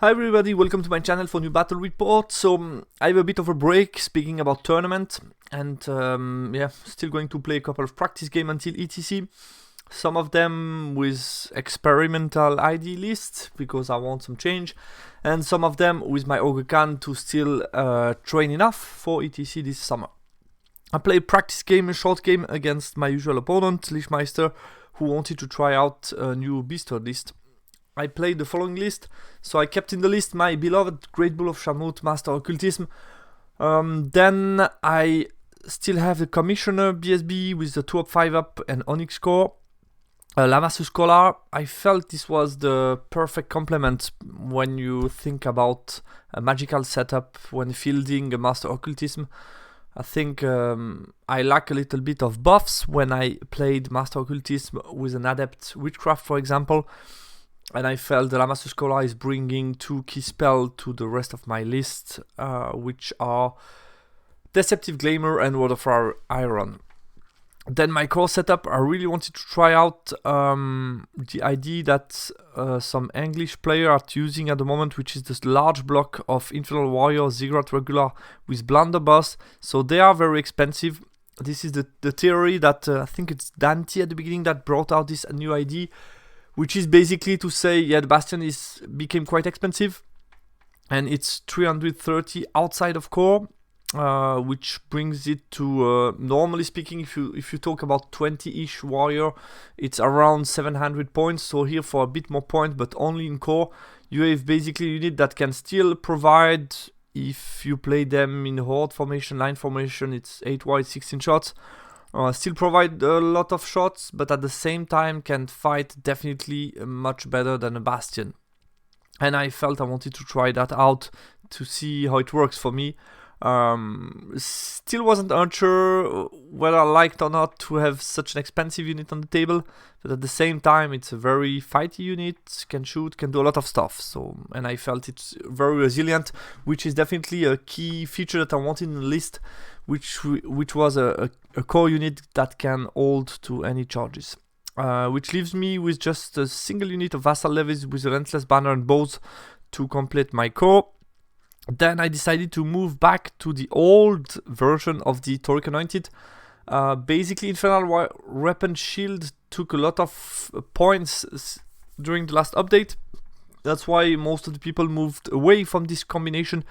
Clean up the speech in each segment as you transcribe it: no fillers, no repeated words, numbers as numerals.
Hi everybody, welcome to my channel for new battle report. So I have a bit of a break speaking about tournament and still going to play a couple of practice games until ETC. Some of them with experimental ID lists because I want some change, and some of them with my Ogre Khan to still train enough for ETC this summer. I play a practice game, a short game against my usual opponent, Lichmeister, who wanted to try out a new Beastard list. I played the following list, so I kept in the list my beloved Great Bull of Shamut, Master Occultism. Then I still have the Commissioner BSB with the 2-up, 5-up and Onyx core. Lamasu Scholar, I felt this was the perfect complement when you think about a magical setup when fielding a Master Occultism. I think I lack a little bit of buffs when I played Master Occultism with an Adept Witchcraft, for example. And I felt the Lamasu Scholar is bringing 2 key spells to the rest of my list, which are Deceptive Glamour and Word of Iron. Then my core setup, I really wanted to try out the idea that some English players are using at the moment, which is this large block of Infernal Warrior, Ziggurat Regular with Blunderbuss. So they are very expensive. This is the theory that I think it's Dante at the beginning that brought out this new idea, which is basically to say, yeah, the Bastion became quite expensive, and it's 330 outside of core, which brings it to, normally speaking, if you talk about 20-ish warrior, it's around 700 points. So here for a bit more point, but only in core, you have basically a unit that can still provide, if you play them in horde formation, line formation, it's 8 wide, 16 shots. Still provide a lot of shots, but at the same time can fight definitely much better than a Bastion. And I felt I wanted to try that out to see how it works for me. Still wasn't unsure whether I liked or not to have such an expensive unit on the table, but at the same time it's a very fighty unit, can shoot, can do a lot of stuff. So, and I felt it's very resilient, which is definitely a key feature that I wanted in the list, which was a core unit that can hold to any charges. Which leaves me with just a single unit of Vassal Levies with a Relentless Banner and Bows to complete my core. Then I decided to move back to the old version of the Tauric Anointed. Basically, Infernal Weapon Shield took a lot of points during the last update. That's why most of the people moved away from this combination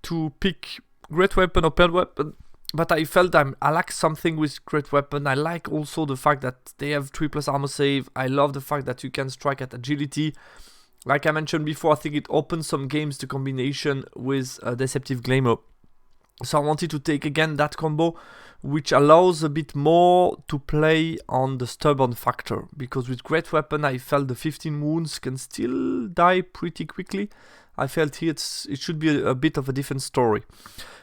to pick Great Weapon or Paired Weapon. But I felt I lack something with Great Weapon. I like also the fact that they have 3+ armor save. I love the fact that you can strike at agility. Like I mentioned before, I think it opens some games to combination with Deceptive Glamour. So I wanted to take again that combo, which allows a bit more to play on the stubborn factor. Because with Great Weapon, I felt the 15 wounds can still die pretty quickly. I felt here it should be a bit of a different story.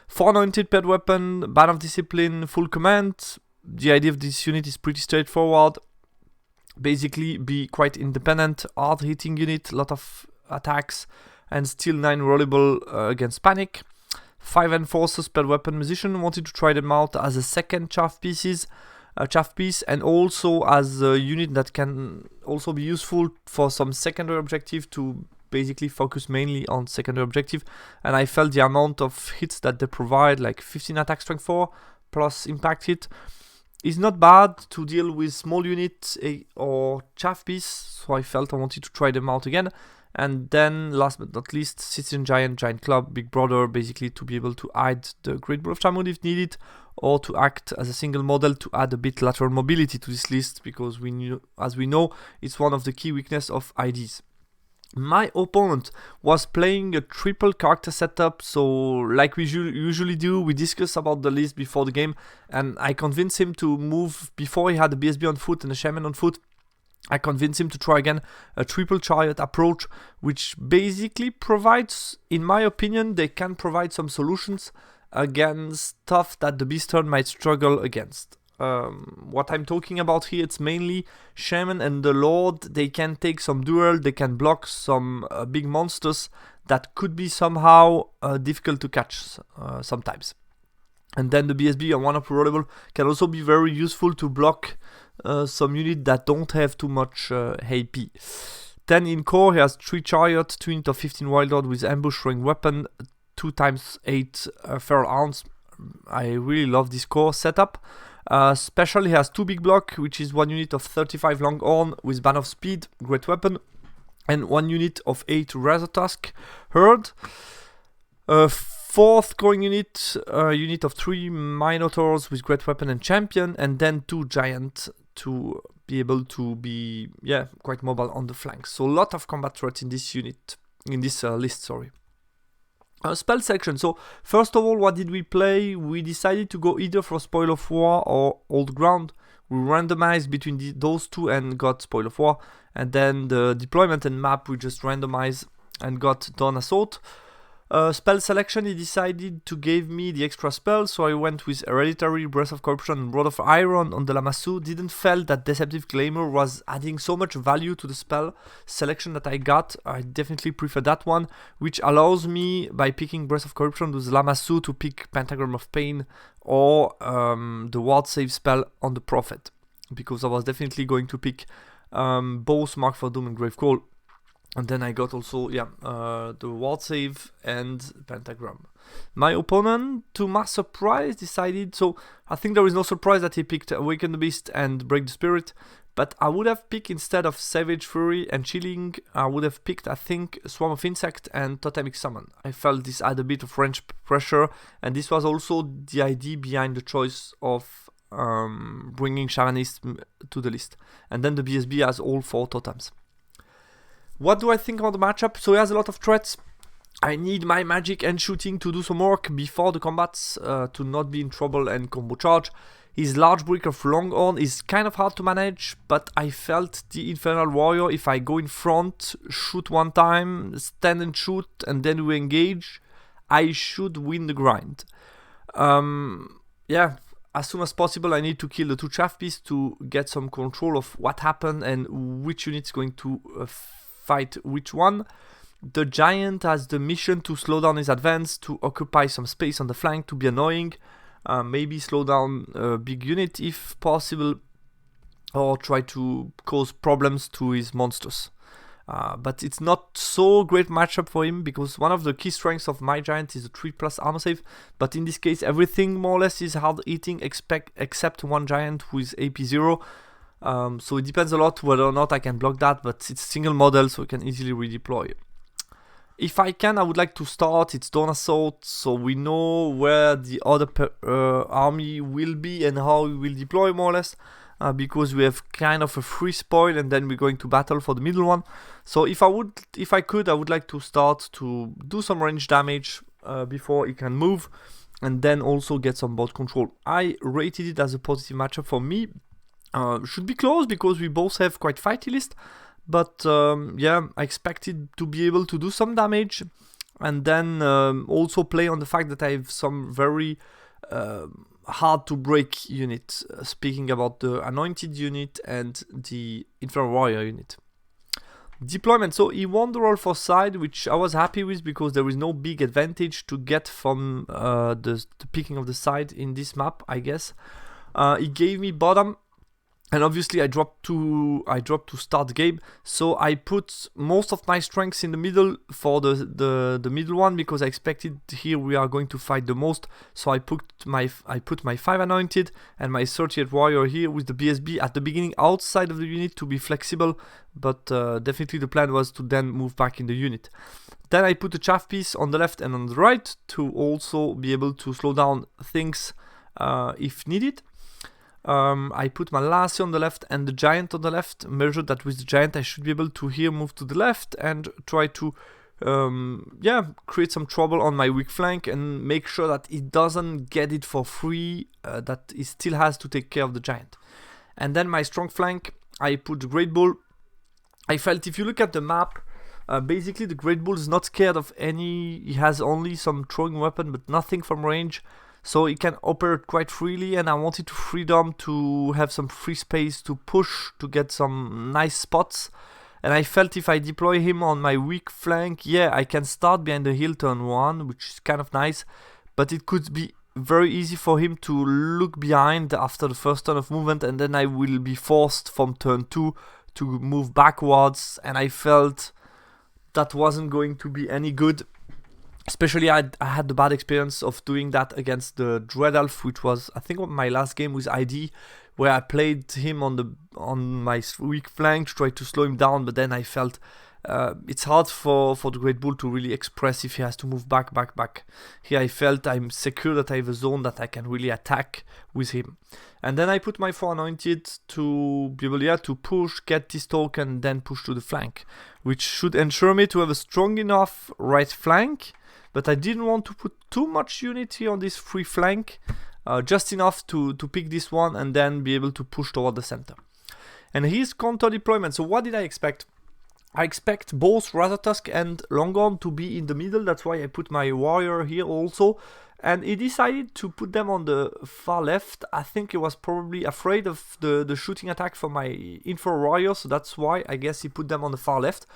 4 anointed paired weapon, Ban of Discipline, full command. The idea of this unit is pretty straightforward. Basically be quite independent, hard hitting unit, lot of attacks, and still 9 rollable against panic. 5 enforcers per weapon musician, wanted to try them out as a second chaff piece, and also as a unit that can also be useful for some secondary objective to basically focus mainly on secondary objective. And I felt the amount of hits that they provide, like 15 attack strength 4 plus impact hit, is not bad to deal with small units or chaff piece, so I felt I wanted to try them out again. And then, last but not least, Citizen Giant, Giant Club, Big Brother, basically to be able to hide the Great Bull of Shamut if needed, or to act as a single model to add a bit lateral mobility to this list, because as we know, it's one of the key weaknesses of IDs. My opponent was playing a triple character setup, so like we usually do, we discuss about the list before the game, and I convinced him to move, before he had the BSB on foot and the Shaman on foot, I convinced him to try again a triple chariot approach, which basically provides, in my opinion, they can provide some solutions against stuff that the Beastard might struggle against. What I'm talking about here, it's mainly Shaman and the Lord. They can take some duel, they can block some big monsters that could be somehow difficult to catch sometimes. And then the BSB on 1-up rollable can also be very useful to block some units that don't have too much AP. Then in core, he has 3 chariot, 2 units of 15 wild lord with ambush throwing weapon, 2x8 feral arms. I really love this core setup. Special, he has 2 big block, which is 1 unit of 35 longhorn with ban of speed, great weapon, and 1 unit of 8 razor tusk herd. 4th going unit, unit of 3 minotaurs with great weapon and champion, and then 2 giant to be able to be quite mobile on the flanks. So a lot of combat threats in this unit, in this list, sorry. Spell selection. So first of all, what did we play? We decided to go either for Spoil of War or Old Ground. We randomized between those two and got Spoil of War. And then the deployment and map we just randomized and got Dawn Assault. Spell selection, he decided to give me the extra spell, so I went with Hereditary, Breath of Corruption, and Rod of Iron on the Lamassu. Didn't feel that Deceptive Glamour was adding so much value to the spell selection that I got. I definitely prefer that one, which allows me, by picking Breath of Corruption with Lamassu, to pick Pentagram of Pain or the Ward Save spell on the Prophet, because I was definitely going to pick both Mark for Doom and Gravecall. And then I got also, the Ward Save and Pentagram. My opponent, to my surprise, decided, so I think there is no surprise that he picked Awaken the Beast and Break the Spirit, but I would have picked, instead of Savage Fury and Chilling, I would have picked, I think, Swarm of Insect and Totemic Summon. I felt this had a bit of range pressure, and this was also the idea behind the choice of bringing Shamanism to the list. And then the BSB has all 4 totems. What do I think about the matchup? So he has a lot of threats. I need my magic and shooting to do some work before the combats to not be in trouble and combo charge. His large brick of Longhorn is kind of hard to manage, but I felt the Infernal Warrior, if I go in front, shoot one time, stand and shoot, and then we engage, I should win the grind. As soon as possible I need to kill the 2 chaff beasts to get some control of what happened and which unit is going to fight which one. The giant has the mission to slow down his advance, to occupy some space on the flank, to be annoying, maybe slow down a big unit if possible, or try to cause problems to his monsters. But it's not so great matchup for him, because one of the key strengths of my giant is the 3+ armor save, but in this case everything more or less is hard hitting except one giant who is AP 0. So it depends a lot whether or not I can block that, but it's single model, so I can easily redeploy. If I can, I would like to start its Dawn Assault, so we know where the other army will be and how we will deploy more or less, because we have kind of a free spoil and then we're going to battle for the middle one. So if I could, I would like to start to do some range damage before it can move, and then also get some board control. I rated it as a positive matchup for me. Should be close because we both have quite fighty list, but I expected to be able to do some damage, and then also play on the fact that I have some very hard to break unit, speaking about the Anointed unit and the Infernal Warrior unit. Deployment, so he won the roll for side, which I was happy with because there is no big advantage to get from the picking of the side in this map, I guess. He gave me bottom, and obviously I dropped to start the game, so I put most of my strengths in the middle for the middle one, because I expected here we are going to fight the most. So I put my 5 anointed and my 38 warrior here with the BSB at the beginning outside of the unit to be flexible, but definitely the plan was to then move back in the unit. Then I put the chaff piece on the left and on the right to also be able to slow down things if needed. I put my Lassie on the left and the giant on the left, measured that with the giant I should be able to here move to the left and try to create some trouble on my weak flank and make sure that it doesn't get it for free, that it still has to take care of the giant. And then my strong flank, I put the Great Bull. I felt if you look at the map, basically the Great Bull is not scared of any, he has only some throwing weapon but nothing from range. So he can operate quite freely, and I wanted to freedom to have some free space to push to get some nice spots. And I felt if I deploy him on my weak flank, I can start behind the hill turn 1, which is kind of nice, but it could be very easy for him to look behind after the first turn of movement, and then I will be forced from turn 2 to move backwards, and I felt that wasn't going to be any good. Especially I had the bad experience of doing that against the Dread Elf, which was, I think, my last game with ID, where I played him on my weak flank to try to slow him down, but then I felt it's hard for the Great Bull to really express if he has to move back. Here I felt I'm secure that I have a zone that I can really attack with him. And then I put my 4 Anointed to be able to push, get this token, then push to the flank, which should ensure me to have a strong enough right flank, but I didn't want to put too much unity on this free flank, just enough to pick this one and then be able to push toward the center. And his counter deployment, so what did I expect? I expect both Razortusk and Longhorn to be in the middle, that's why I put my warrior here also. And he decided to put them on the far left. I think he was probably afraid of the shooting attack from my Infernal warrior, so that's why I guess he put them on the far left.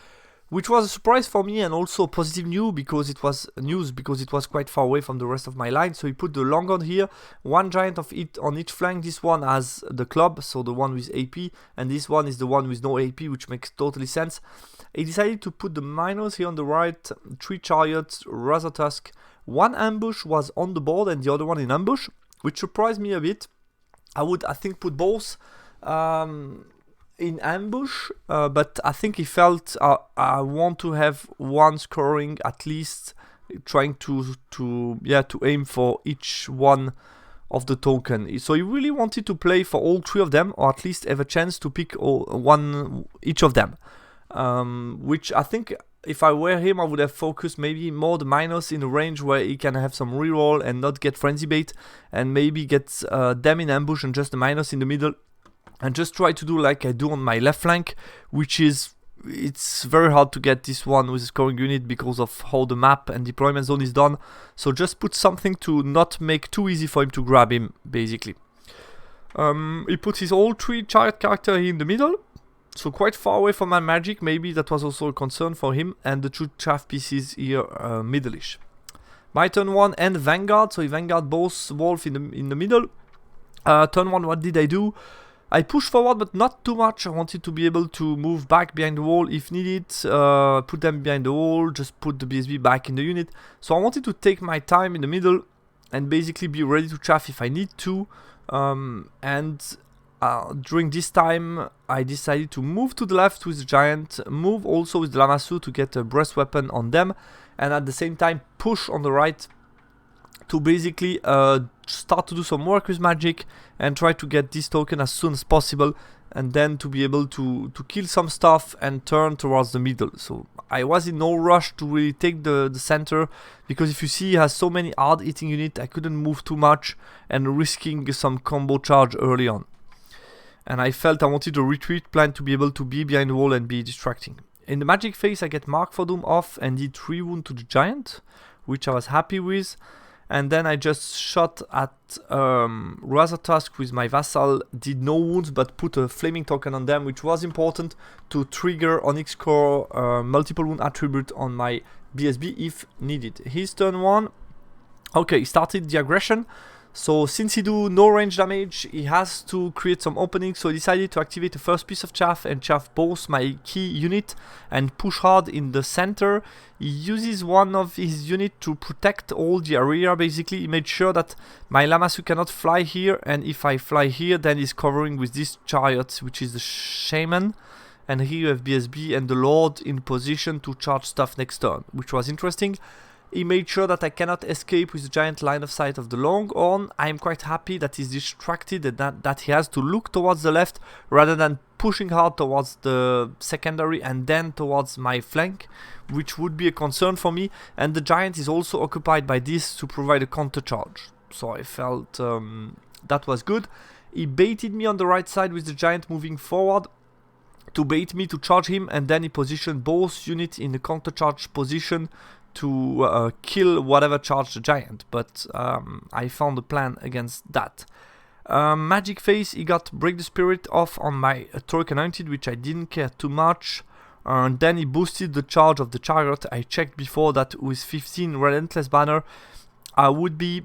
Which was a surprise for me and also positive news because it was quite far away from the rest of my line. So he put the Longhorn here, one giant of it on each flank. This one has the club, so the one with AP, and this one is the one with no AP, which makes totally sense. He decided to put the miners here on the right, 3 chariots, Razortusk. One ambush was on the board and the other one in ambush, which surprised me a bit. I would, I think, put both in ambush, but I think he felt I want to have one scoring at least, trying to aim for each one of the token. So he really wanted to play for all 3 of them, or at least have a chance to pick each of them. Which I think if I were him, I would have focused maybe more the miners in a range where he can have some reroll and not get frenzy bait, and maybe get them in ambush and just the miners in the middle. And just try to do like I do on my left flank, which is, it's very hard to get this one with a scoring unit because of how the map and deployment zone is done. So just put something to not make too easy for him to grab him, basically. He put his all 3 chariot character here in the middle, so quite far away from my magic. Maybe that was also a concern for him, and the 2 chaff pieces here middle-ish. My turn 1 and Vanguard, so he Vanguard both Wolf in the middle. Turn 1, what did I do? I pushed forward, but not too much. I wanted to be able to move back behind the wall if needed, put them behind the wall, just put the BSB back in the unit. So I wanted to take my time in the middle and basically be ready to chaff if I need to. During this time, I decided to move to the left with the giant, move also with the Lamassu to get a breast weapon on them, and at the same time push on the right to basically start to do some work with magic and try to get this token as soon as possible, and then to be able to kill some stuff and turn towards the middle. So I was in no rush to really take the center, because if you see, he has so many hard hitting units, I couldn't move too much and risking some combo charge early on. And I felt I wanted a retreat plan to be able to be behind the wall and be distracting. In the magic phase, I get Mark for Doom off and did 3 wounds to the giant, which I was happy with. And then I just shot at Razortusk with my vassal, did no wounds but put a flaming token on them, which was important to trigger Onyx Core multiple wound attribute on my BSB if needed. His turn 1, okay, he started the aggression. So since he do no range damage, he has to create some openings, so he decided to activate the first piece of chaff and chaff both my key unit and push hard in the center. He uses one of his unit to protect all the area. Basically, he made sure that my Lamassu cannot fly here, and if I fly here, then he's covering with this chariot, which is the shaman. And here you have BSB and the Lord in position to charge stuff next turn, which was interesting. He made sure that I cannot escape with the giant line of sight of the Longhorn. I am quite happy that he's distracted and that he has to look towards the left rather than pushing hard towards the secondary and then towards my flank, which would be a concern for me. And the giant is also occupied by this to provide a counter charge. So I felt that was good. He baited me on the right side with the giant moving forward to bait me to charge him, and then he positioned both units in the counter charge position to kill whatever charged the giant, but I found a plan against that. Magic phase, he got Break the Spirit off on my Torque Anointed, which I didn't care too much. And then he boosted the charge of the chariot. I checked before that with 15 Relentless Banner, I would be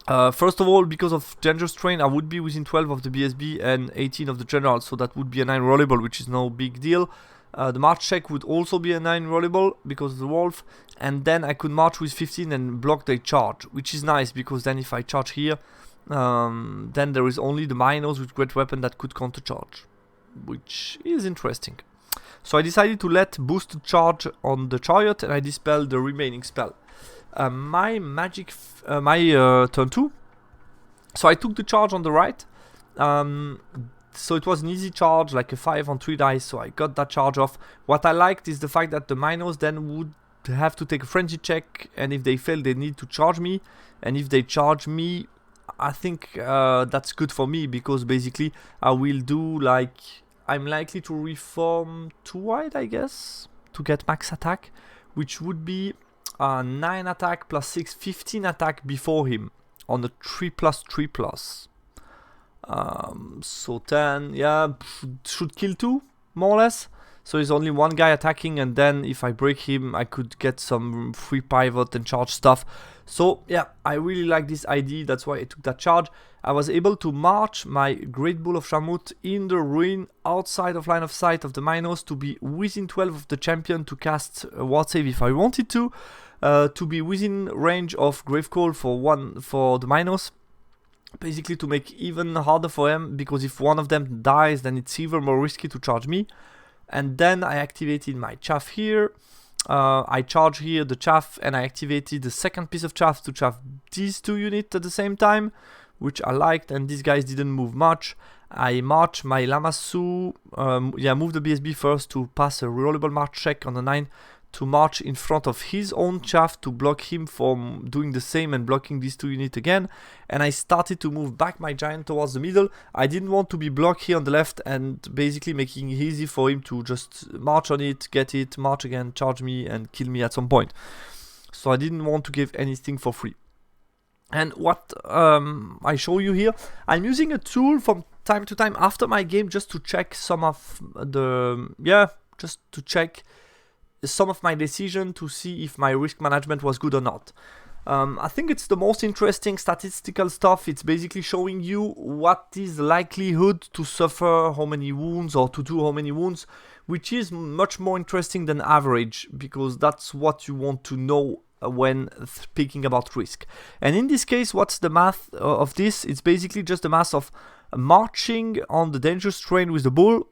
First of all, because of Dangerous Train, I would be within 12 of the BSB and 18 of the General, so that would be a 9 rollable, which is no big deal. The march check would also be a 9 rollable because of the Wolf, and then I could march with 15 and block their charge, which is nice because then if I charge here, then there is only the Minos with Great Weapon that could counter charge, which is interesting. So I decided to let boosted charge on the Chariot and I dispelled the remaining spell. My turn 2. So I took the charge on the right. So it was an easy charge, like a 5 on 3 dice, so I got that charge off. What I liked is the fact that the Minos then would have to take a frenzy check, and if they fail they need to charge me. And if they charge me, I think that's good for me, because basically I will do like... I'm likely to reform 2 wide, I guess, to get max attack, which would be 9 attack plus 6, 15 attack before him on the 3+3+. So 10, yeah, should kill 2, more or less. So there's only one guy attacking, and then if I break him, I could get some free pivot and charge stuff. So yeah, I really like this ID, that's why I took that charge. I was able to march my Great Bull of Shamut in the ruin outside of line of sight of the Minos to be within 12 of the champion to cast a ward save if I wanted to be within range of Gravecall for the Minos. Basically to make even harder for them, because if one of them dies, then it's even more risky to charge me. And then I activated my chaff here. I charge here the chaff, and I activated the second piece of chaff to chaff these 2 units at the same time, which I liked, and these guys didn't move much. I march my Lamassu, move the BSB first to pass a rollable march check on the 9 to march in front of his own chaff to block him from doing the same and blocking these 2 units again. And I started to move back my giant towards the middle. I didn't want to be blocked here on the left and basically making it easy for him to just march on it, get it, march again, charge me and kill me at some point. So I didn't want to give anything for free. And what I show you here, I'm using a tool from time to time after my game just to check some of some of my decision to see if my risk management was good or not. I think it's the most interesting statistical stuff. It's basically showing you what is the likelihood to suffer how many wounds or to do how many wounds, which is much more interesting than average, because that's what you want to know when speaking about risk. And in this case, what's the math of this? It's basically just the math of marching on the dangerous terrain with the bull,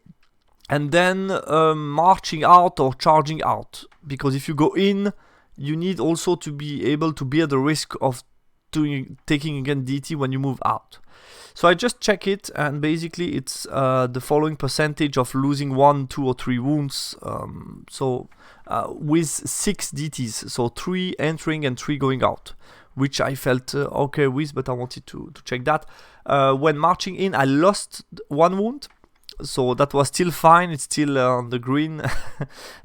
and then marching out or charging out, because if you go in, you need also to be able to bear the risk of taking again DT when you move out. So I just check it, and basically it's the following percentage of losing 1, 2 or 3 wounds, with 6 DTs, so 3 entering and 3 going out, which I felt okay with, but I wanted to check that. When marching in, I lost 1 wound, so that was still fine, it's still on the green,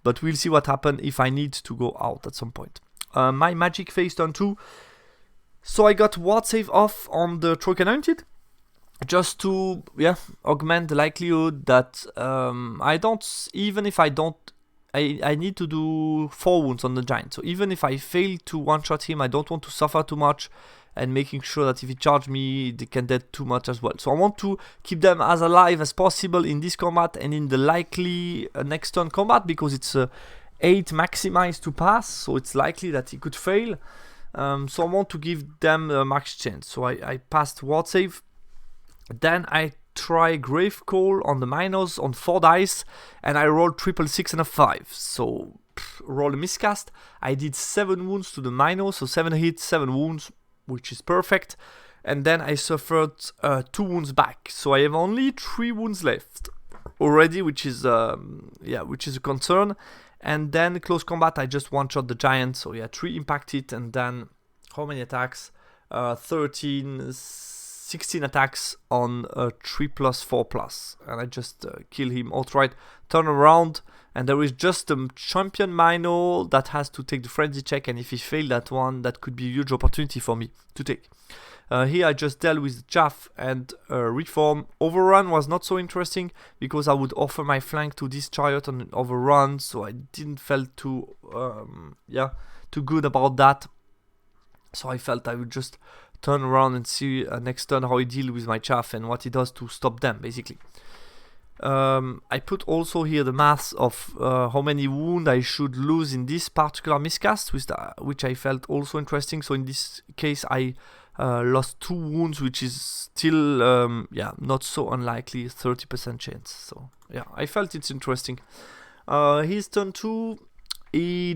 but we'll see what happens if I need to go out at some point. My magic phase turn 2, so I got ward save off on the Troika Anointed, just to augment the likelihood that I need to do 4 wounds on the giant. So even if I fail to one-shot him, I don't want to suffer too much, and making sure that if he charge me, they can dead too much as well. So I want to keep them as alive as possible in this combat and in the likely next turn combat, because it's 8 maximized to pass, so it's likely that he could fail. So I want to give them a max chance. So I passed ward save. Then I try Grave Call on the Minos on 4 dice, and I rolled 666 and a 5. So roll a miscast. I did 7 wounds to the Minos, so 7 hits, 7 wounds, which is perfect. And then I suffered 2 wounds back, so I have only 3 wounds left already, which is a concern. And then close combat, I just one-shot the giant, so 3 impacted, and then how many attacks? 16 attacks on 3+4+, and I just kill him outright. Turn around, and there is just a champion Mino that has to take the frenzy check, and if he failed that one, that could be a huge opportunity for me to take. Here I just dealt with the chaff and reform. Overrun was not so interesting, because I would offer my flank to this chariot on an overrun, so I didn't feel too good about that. So I felt I would just turn around and see next turn how he deals with my chaff and what he does to stop them, basically. I put also here the math of how many wounds I should lose in this particular miscast, which I felt also interesting. So in this case, I lost 2 wounds, which is still not so unlikely, 30% chance. So yeah, I felt it's interesting. His turn 2, he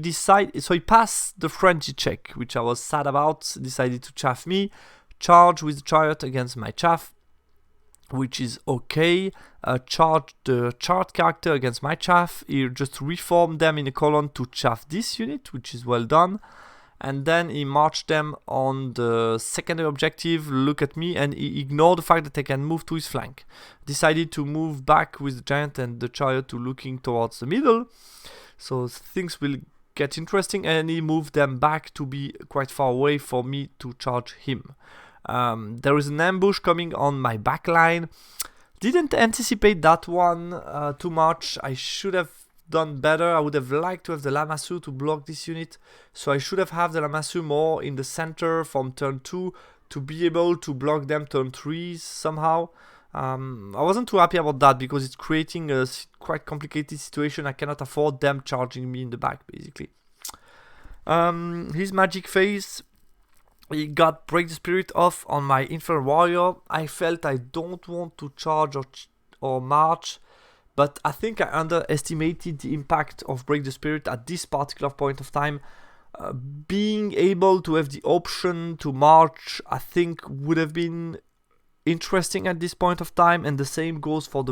passed the frenzy check, which I was sad about. Decided to chaff me, charge with the chariot against my chaff, which is okay. Charge the chart character against my chaff. He just reformed them in a column to chaff this unit, which is well done. And then he marched them on the secondary objective, look at me, and he ignored the fact that I can move to his flank. Decided to move back with the giant and the chariot to looking towards the middle. So things will get interesting, and he moved them back to be quite far away for me to charge him. There is an ambush coming on my back line. Didn't anticipate that one too much. I should have done better. I would have liked to have the Lamassu to block this unit. So I should have had the Lamassu more in the center from turn 2 to be able to block them turn 3 somehow. I wasn't too happy about that because it's creating a quite complicated situation. I cannot afford them charging me in the back, basically. His magic phase, he got Break the Spirit off on my Infernal Warrior. I felt I don't want to charge or march, but I think I underestimated the impact of Break the Spirit at this particular point of time. Being able to have the option to march, I think, would have been interesting at this point of time, and the same goes for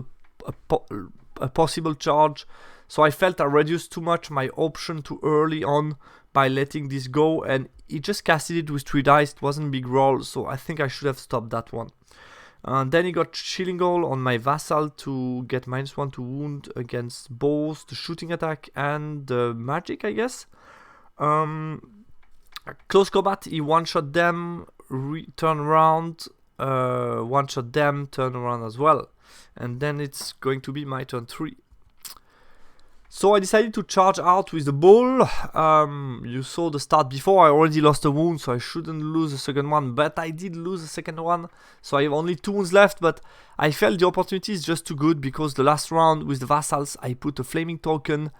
a possible charge. So I felt I reduced too much my option too early on by letting this go, and he just casted it with 3 dice. It wasn't a big roll, so I think I should have stopped that one. Then he got Chilling Hole on my Vassal to get -1 to wound against both the shooting attack and the magic, I guess. Close combat, he one-shot them, turn around, one-shot them, turn around as well. And then it's going to be my turn 3. So I decided to charge out with the ball. You saw the start before, I already lost a wound, so I shouldn't lose the second one, but I did lose the second one, so I have only 2 wounds left, but I felt the opportunity is just too good because the last round with the Vassals, I put a Flaming Token,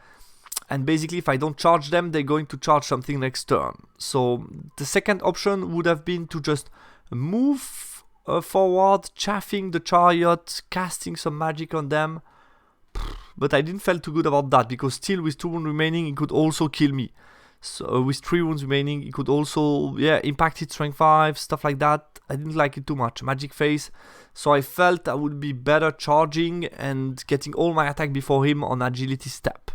and basically if I don't charge them, they're going to charge something next turn. So the second option would have been to just move forward, chaffing the chariot, casting some magic on them. But I didn't feel too good about that because still with 2 wounds remaining, it could also kill me. So with 3 wounds remaining, it could also impact it strength 5, stuff like that. I didn't like it too much. Magic phase. So I felt I would be better charging and getting all my attack before him on agility step.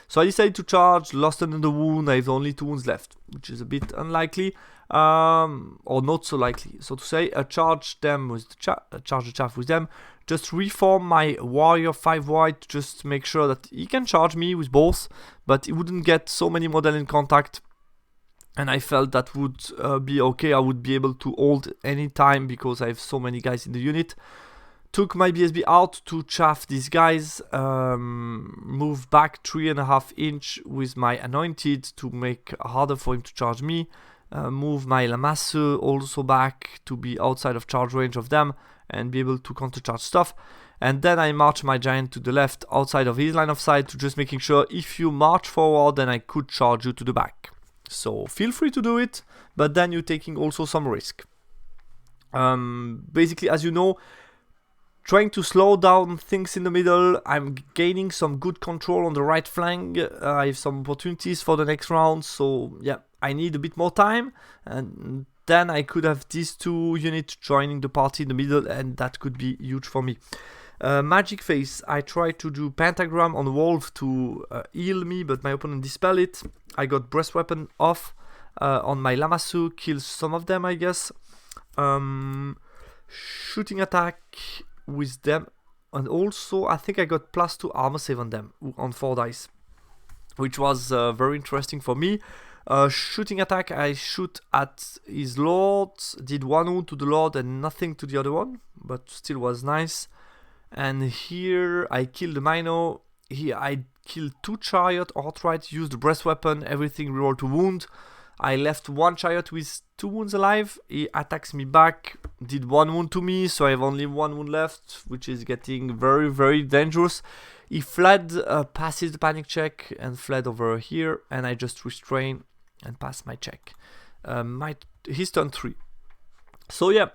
So I decided to charge, lost another wound. I have only 2 wounds left, which is a bit unlikely. Or not so likely, so to say. Charge them with charge the chaff with them. Just reform my warrior 5 white, just to make sure that he can charge me with both, but he wouldn't get so many model in contact, and I felt that would be okay. I would be able to hold any time because I have so many guys in the unit. Took my BSB out to chaff these guys, move back 3.5 inch with my anointed to make harder for him to charge me. Move my Lamassu also back to be outside of charge range of them and be able to countercharge stuff. And then I march my giant to the left outside of his line of sight to just making sure if you march forward then I could charge you to the back. So feel free to do it, but then you're taking also some risk. Basically, as you know, trying to slow down things in the middle. I'm gaining some good control on the right flank. I have some opportunities for the next round, so yeah, I need a bit more time, and then I could have these 2 units joining the party in the middle, and that could be huge for me. Magic phase, I tried to do Pentagram on Wolf to heal me, but my opponent dispelled it. I got Breast Weapon off on my Lamassu, kills some of them, I guess. Shooting attack with them, and also I think I got +2 armor save on them on 4 dice, which was very interesting for me. Shooting attack, I shoot at his lord, did 1 wound to the lord and nothing to the other one, but still was nice. And here I killed the Mino. Here I killed 2 chariot outright, used the breast weapon, everything reroll to wound. I left one chariot with 2 wounds alive. He attacks me back, did 1 wound to me, so I have only 1 wound left, which is getting very, very dangerous. He fled, passes the panic check, and fled over here, and I just restrain and pass my check. His turn 3. So yeah,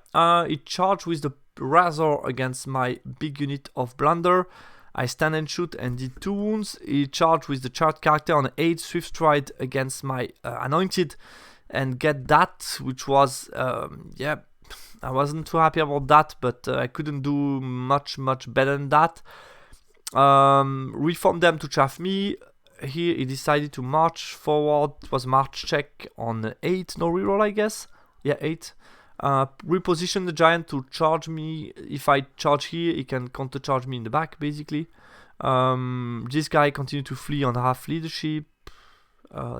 he charged with the Razor against my big unit of Blunder. I stand and shoot and did 2 wounds. He charged with the chart character on 8 Swift Stride against my Anointed and get that, which was, yeah, I wasn't too happy about that, but I couldn't do much better than that. Reform them to chaff me. Here he decided to march forward. It was march check on 8, no reroll I guess. Yeah, 8. Reposition the giant to charge me. If I charge here, he can counter charge me in the back basically. This guy continued to flee on half leadership.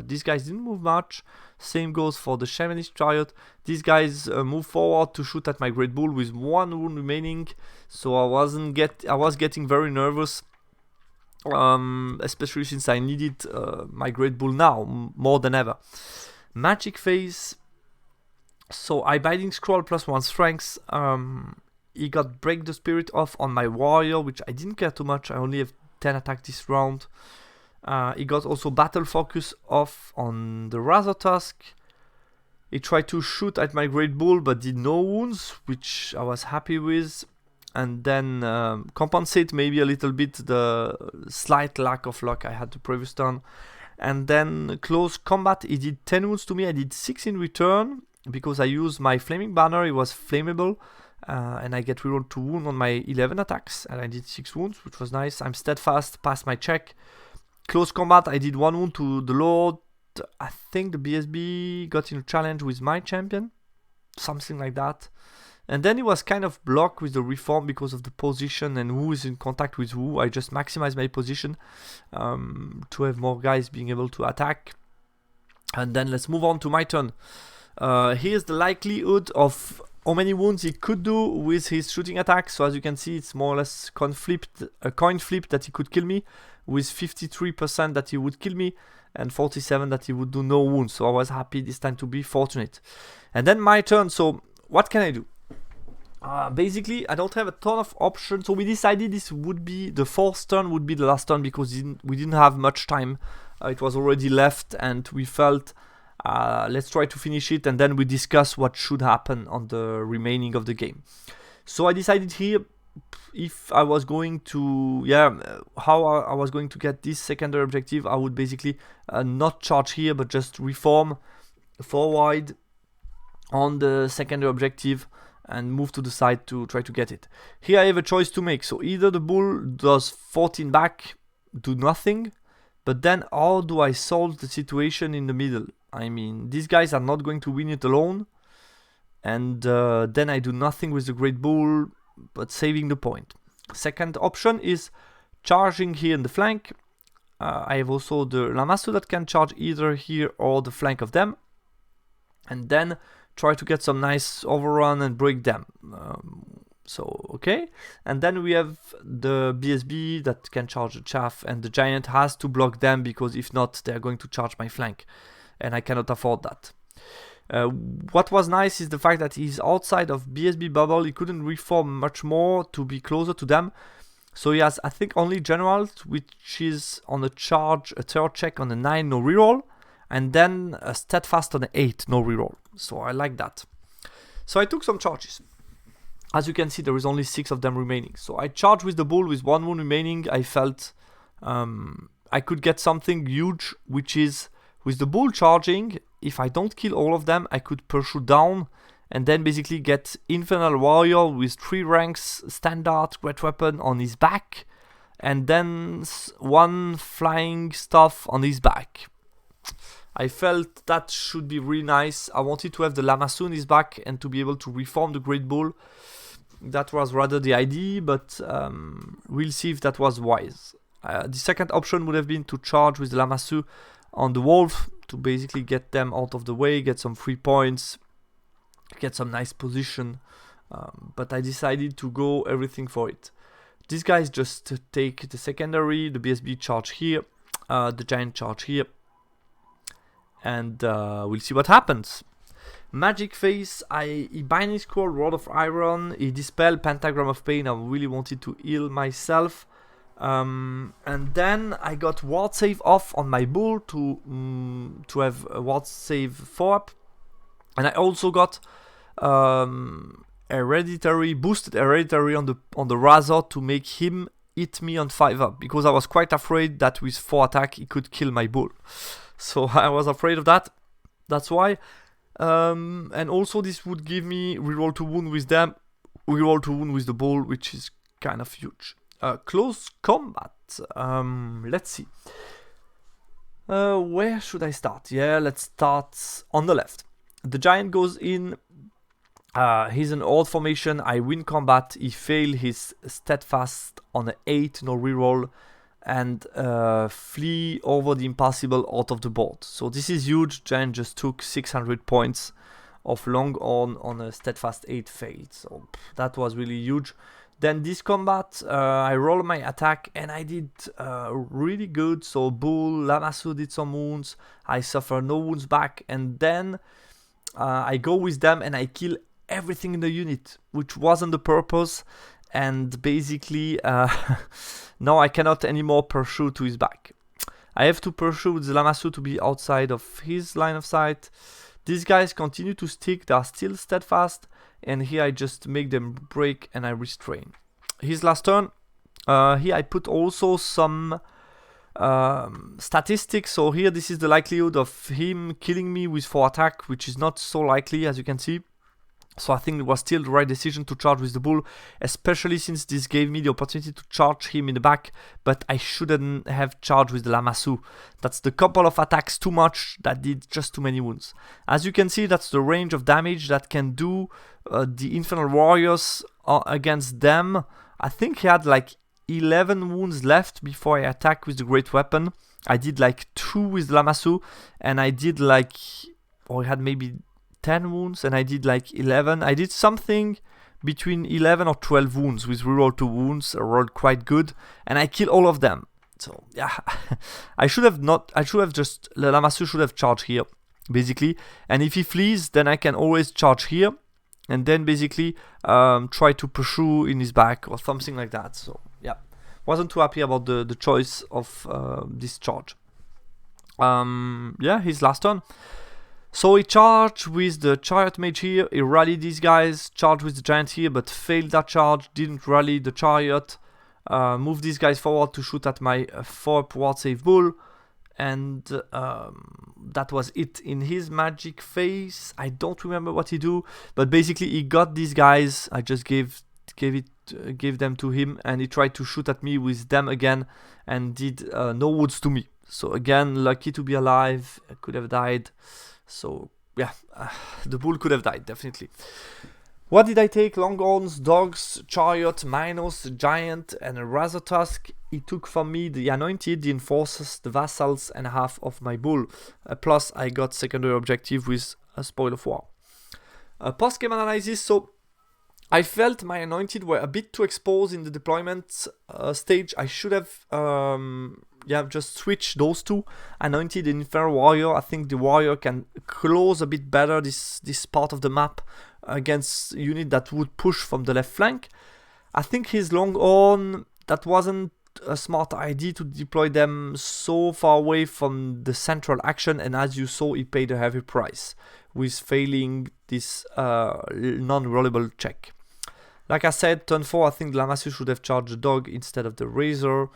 These guys didn't move much. Same goes for the Shamanist chariot. These guys move forward to shoot at my Great Bull with 1 wound remaining. So I was getting very nervous, especially since I needed my Great Bull now more than ever. Magic phase. So I Binding Scroll plus 1 strength. He got Break the Spirit off on my warrior, which I didn't care too much. I only have 10 attack this round. He got also Battle Focus off on the Razor Tusk. He tried to shoot at my Great Bull but did no wounds, which I was happy with. And then compensate maybe a little bit the slight lack of luck I had the previous turn. And then close combat, he did 10 wounds to me. I did 6 in return because I used my Flaming Banner. It was flammable. And I get reroll 2 wounds on my 11 attacks. And I did 6 wounds, which was nice. I'm steadfast, passed my check. Close combat, I did 1 wound to the Lord. I think the BSB got in a challenge with my champion. Something like that. And then it was kind of blocked with the reform because of the position and who is in contact with who. I just maximized my position to have more guys being able to attack. And then let's move on to my turn. Here's the likelihood of how many wounds he could do with his shooting attack. So as you can see, it's more or less a coin flip that he could kill me, with 53% that he would kill me and 47% that he would do no wounds. So I was happy this time to be fortunate. And then my turn. So what can I do? Basically, I don't have a ton of options. So we decided this would be the 4th turn, would be the last turn because we didn't have much time. It was already left and we felt let's try to finish it and then we discuss what should happen on the remaining of the game. So I decided here if I was going to, how I was going to get this secondary objective. I would basically not charge here but just reform forward on the secondary objective and move to the side to try to get it. Here I have a choice to make. So either the bull does 14 back, do nothing, but then how do I solve the situation in the middle? I mean, these guys are not going to win it alone, and then I do nothing with the Great Bull, but saving the point. Second option is charging here in the flank. I have also the Lamassu that can charge either here or the flank of them, and then try to get some nice overrun and break them. So, okay. And then we have the BSB that can charge the chaff, and the giant has to block them because if not, they're going to charge my flank. And I cannot afford that. What was nice is the fact that he's outside of BSB bubble. He couldn't reform much more to be closer to them. So he has, I think, only generals, which is on a charge, a third check on a 9, no reroll. And then a steadfast on an 8, no reroll. So I like that. So I took some charges. As you can see, there is only 6 of them remaining. So I charged with the bull with 1 wound remaining. I felt I could get something huge, which is with the bull charging, if I don't kill all of them, I could pursue down and then basically get Infernal Warrior with 3 ranks, standard, great weapon on his back, and then 1 flying stuff on his back. I felt that should be really nice. I wanted to have the Lamassu on his back and to be able to reform the Great Bull. That was rather the idea, but we'll see if that was wise. The second option would have been to charge with the Lamassu on the wolf to basically get them out of the way, get some free points, get some nice position. But I decided to go everything for it. These guys just take the secondary, the BSB charge here, the giant charge here. and we'll see what happens. Magic Phase, he Binding Scroll, Rod of Iron, he Dispel, Pentagram of Pain. I really wanted to heal myself. And then I got Ward Save off on my bull to have a Ward Save 4-up. And I also got Hereditary, boosted Hereditary on the Razor to make him hit me on 5-up, because I was quite afraid that with 4 attack he could kill my bull. So I was afraid of that. That's why. And also this would give me reroll to wound with them, reroll to wound with the bull, which is kind of huge. Close combat. Let's see. Where should I start? Yeah, let's start on the left. The giant goes in. He's an odd formation. I win combat. He failed his steadfast on an 8, no reroll, and flee over the impossible out of the board. So this is huge. Giant just took 600 points of long on a steadfast 8 failed. So that was really huge. Then this combat, I roll my attack and I did really good. So Bull, Lamassu did some wounds. I suffer no wounds back, and then I go with them and I kill everything in the unit, which wasn't the purpose. And basically, now I cannot anymore pursue to his back. I have to pursue with the Lamassu to be outside of his line of sight. These guys continue to stick, they are still steadfast, and here I just make them break and I restrain. His last turn, here I put also some statistics. So here this is the likelihood of him killing me with 4 attack, which is not so likely, as you can see. So I think it was still the right decision to charge with the bull, especially since this gave me the opportunity to charge him in the back, but I shouldn't have charged with the Lamassu. That's the couple of attacks too much that did just too many wounds. As you can see, that's the range of damage that can do the Infernal Warriors against them. I think he had like 11 wounds left before I attack with the Great Weapon. I did like 2 with the Lamassu, and I did like, or he had maybe 10 wounds, and I did like 11. I did something between 11 or 12 wounds with reroll 2 wounds. I rolled quite good, and I killed all of them. So yeah, I should have just, the Lamassu should have charged here, basically. And if he flees, then I can always charge here, and then basically try to pursue in his back or something like that. So yeah, wasn't too happy about the choice of this charge. Yeah, his last turn. So he charged with the Chariot Mage here, he rallied these guys, charged with the Giant here, but failed that charge, didn't rally the Chariot, moved these guys forward to shoot at my 4-up Ward Save Bull, and that was it in his Magic Phase. I don't remember what he do, but basically he got these guys, I just gave them to him, and he tried to shoot at me with them again, and did no wounds to me. So again, lucky to be alive, I could have died. So yeah, the bull could have died, definitely. What did I take? Longhorns, Dogs, Chariot, Minos, Giant, and a Razor Tusk. He took from me the Anointed, the Enforcers, the Vassals, and half of my bull. Plus I got secondary objective with a Spoil of War. Post-game analysis, so I felt my Anointed were a bit too exposed in the deployment stage. I should have just switch those two, Anointed and Infernal Warrior. I think the Warrior can close a bit better this part of the map against unit that would push from the left flank. I think his Longhorn, that wasn't a smart idea to deploy them so far away from the central action, and as you saw, he paid a heavy price with failing this non-rollable check. Like I said, turn 4, I think Lamassu should have charged the Dog instead of the Razor.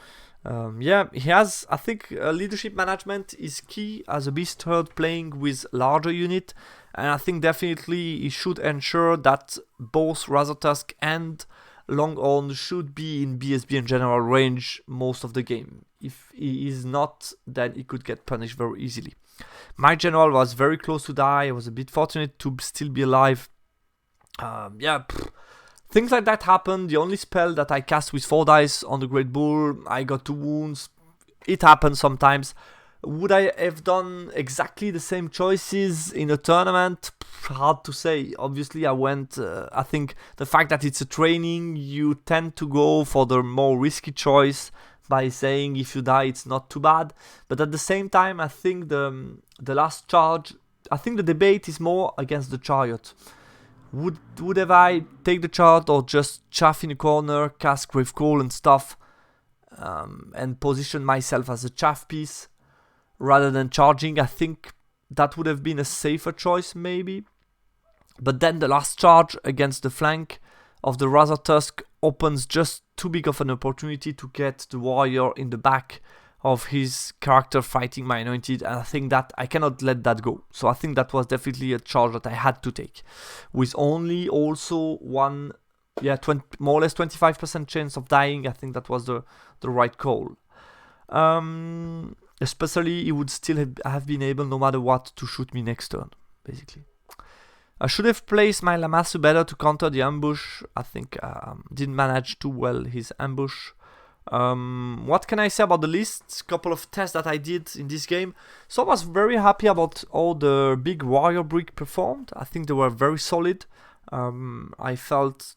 Yeah, he has, I think leadership management is key as a Beast Herd playing with larger unit, and I think definitely he should ensure that both Razor Tusk and Longhorn should be in BSB and general range most of the game. If he is not, then he could get punished very easily. My general was very close to die. I was a bit fortunate to still be alive. Things like that happen. The only spell that I cast with 4 dice on the Great Bull, I got 2 wounds. It happens sometimes. Would I have done exactly the same choices in a tournament? Hard to say. Obviously, I think the fact that it's a training, you tend to go for the more risky choice by saying if you die it's not too bad. But at the same time, I think the last charge, I think the debate is more against the chariot. Would have I take the chariot or just chaff in a corner, cast Grave Call and stuff, and position myself as a chaff piece rather than charging? I think that would have been a safer choice maybe. But then the last charge against the flank of the Razor Tusk opens just too big of an opportunity to get the warrior in the back of his character fighting my anointed, and I think that I cannot let that go. So I think that was definitely a charge that I had to take, with only also one, more or less 25% chance of dying. I think that was the right call. Especially he would still have been able, no matter what, to shoot me next turn, basically. I should have placed my Lamassu better to counter the ambush. I think didn't manage too well his ambush. What can I say about the list? Couple of tests that I did in this game. So I was very happy about all the big warrior brick performed. I think they were very solid. I felt,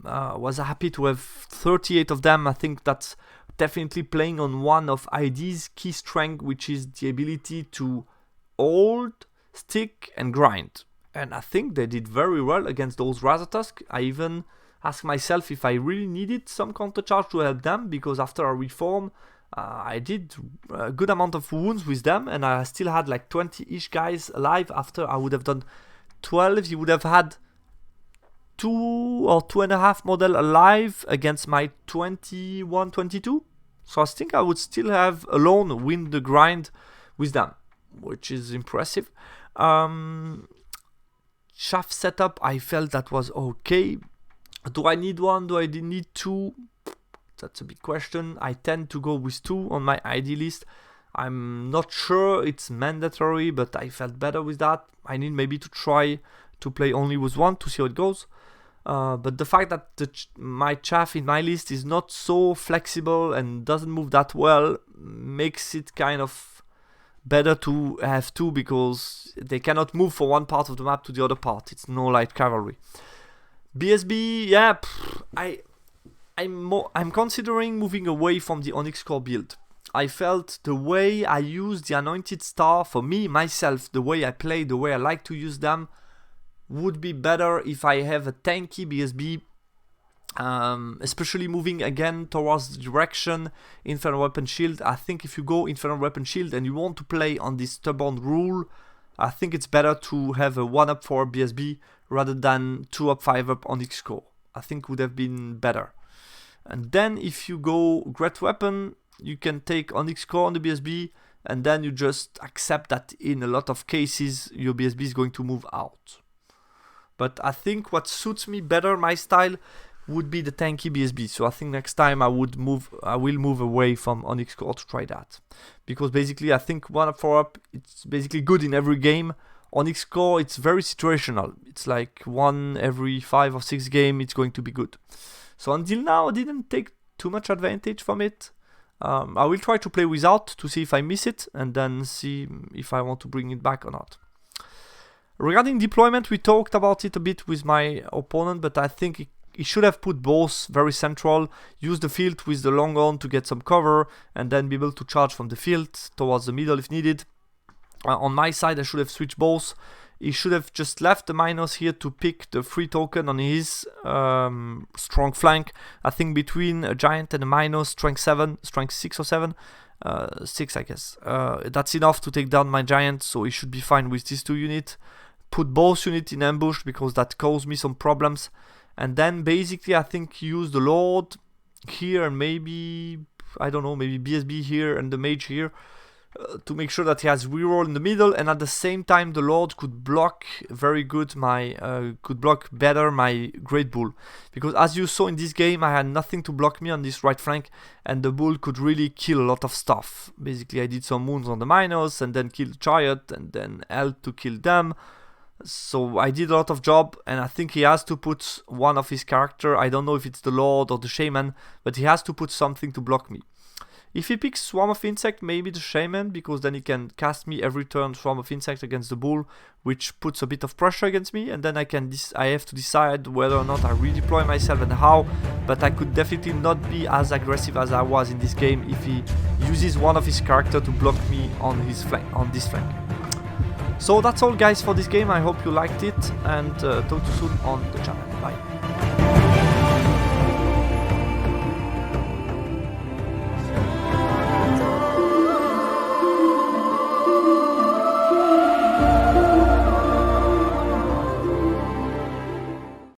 was happy to have 38 of them. I think that's definitely playing on one of ID's key strength, which is the ability to hold, stick and grind. And I think they did very well against those Razor Tusk. I even asked myself if I really needed some counter charge to help them, because after a reform, I did a good amount of wounds with them, and I still had like 20-ish guys alive. After I would have done 12, he would have had 2 or 2.5 model alive against my 21, 22. So I think I would still have alone win the grind with them, which is impressive. Shaft setup, I felt that was okay. Do I need one? Do I need 2? That's a big question. I tend to go with 2 on my ID list. I'm not sure it's mandatory, but I felt better with that. I need maybe to try to play only with 1 to see how it goes. But the fact that my chaff in my list is not so flexible and doesn't move that well makes it kind of better to have 2, because they cannot move from one part of the map to the other part. It's no light cavalry. BSB, I'm considering moving away from the Onyx Core build. I felt the way I use the Anointed Star, for me, myself, the way I play, the way I like to use them, would be better if I have a tanky BSB, especially moving again towards the direction Infernal Weapon Shield. I think if you go Infernal Weapon Shield and you want to play on this stubborn rule, I think it's better to have a 1-up 4 BSB rather than 2-up 5-up Onyx Core. I think would have been better. And then if you go Great Weapon, you can take Onyx Core on the BSB, and then you just accept that in a lot of cases your BSB is going to move out. But I think what suits me better, my style, would be the tanky BSB. So I think next time I will move away from Onyx Core to try that. Because basically I think 1-up 4-up, it's basically good in every game. Onyx Core, it's very situational. It's like 1 every 5 or 6 game, it's going to be good. So until now, I didn't take too much advantage from it. I will try to play without to see if I miss it, and then see if I want to bring it back or not. Regarding deployment, we talked about it a bit with my opponent, but I think he should have put both very central, use the field with the Longhorn to get some cover, and then be able to charge from the field towards the middle if needed. On my side, I should have switched both. He should have just left the minus here to pick the free token on his strong flank. I think between a giant and a minus, strength 6 or 7, 6 I guess. That's enough to take down my giant, so he should be fine with these 2 units. Put both units in ambush because that caused me some problems. And then basically I think use the Lord here and maybe, I don't know, maybe BSB here and the Mage here. To make sure that he has reroll in the middle, and at the same time the Lord could block very good could block better my Great Bull, because as you saw in this game I had nothing to block me on this right flank, and the Bull could really kill a lot of stuff. Basically I did some wounds on the minus and then killed the Chariot and then L to kill them. So I did a lot of job, and I think he has to put one of his character, I don't know if it's the Lord or the Shaman, but he has to put something to block me. If he picks Swarm of Insect, maybe the Shaman, because then he can cast me every turn Swarm of Insect against the bull, which puts a bit of pressure against me, and then I have to decide whether or not I redeploy myself and how, but I could definitely not be as aggressive as I was in this game if he uses one of his character to block me on his flank, on this flank. So that's all guys for this game, I hope you liked it, and talk to you soon on the channel. Bye.